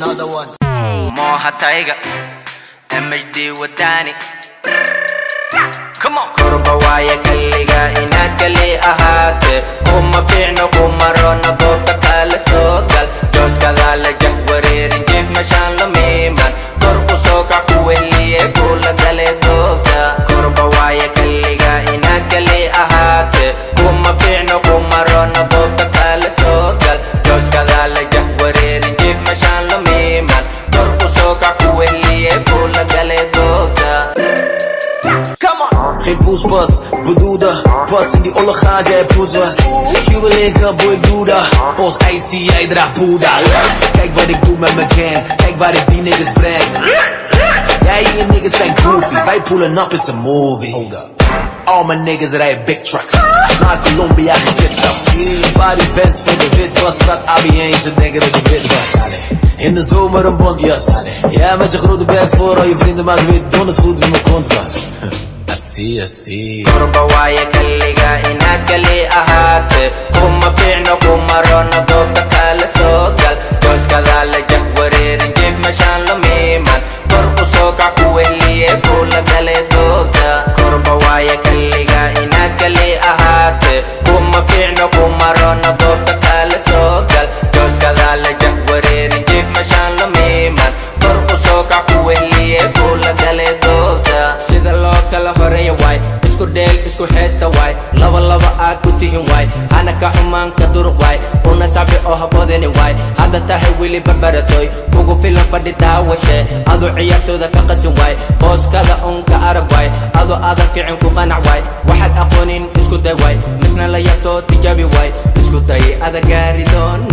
another one. Moha Tiger, MHD Wadani. Come on. Kurba waya kalliga inad kali ahate. Kuma fi'no kuma rona bota kala sokal. Jos kadala jahwarerin jif mashan lamiman. Kurbu soka kuweliye kula gale doga. Kurba waya kalliga inad kali ahate. Kuma fi'no kuma rona bota kala sokal. Jos kadala jahwarerin jif mashan lamiman. Kurbu soka kuweliye kula gale doga. Geen poespas, bedoelde pas in die olle gaas, jij poes was. Cuban linker, boy, ik doe dat. Ons IC, jij draagt Boeddha. Kijk wat ik doe met mijn gang, kijk waar ik die niggas breng. Jij en je niggas zijn goofy, wij pullen up, it's a movie. Hold up. All my niggas rijden big trucks. Naar Colombia gezet ups. Paar events vinden wit was, dat ABN, ze denken dat ik wit was. In de zomer een bontjas. Ja, met je grote bags voor al je vrienden, maar ze weten donders goed wie mijn kont was. I see. Kurba waya kalliga inad kali ahate. Kuma fi'no kuma rona doga kala sokal. Jos kadala jahwarerin jif mashan lamiman. Kurbu soka kuweliye kula gale doga. Kurba waya kalliga inad kali ahate. Kuma fi'no kuma rona doga kala sokal. Jos kadala jahwarerin jif mashan lamiman. Kurbu soka kuweliye kula gale doga. Sida loo kala horeeya waay isku dheel isku heesta waay laba aad ku tihin waay ana ka xumaan ka dur waay una sabi oo haboodeni waay hadda tahay wili barbaratoy kugu filan fadhi daawashe adu ciyaartooda ka qasin waay booskada un ka arag waay adu adan kicin ku qanac waay waxaad aqoonin isku day waay misna la yaabto tijaabi waay isku day ada gaari doone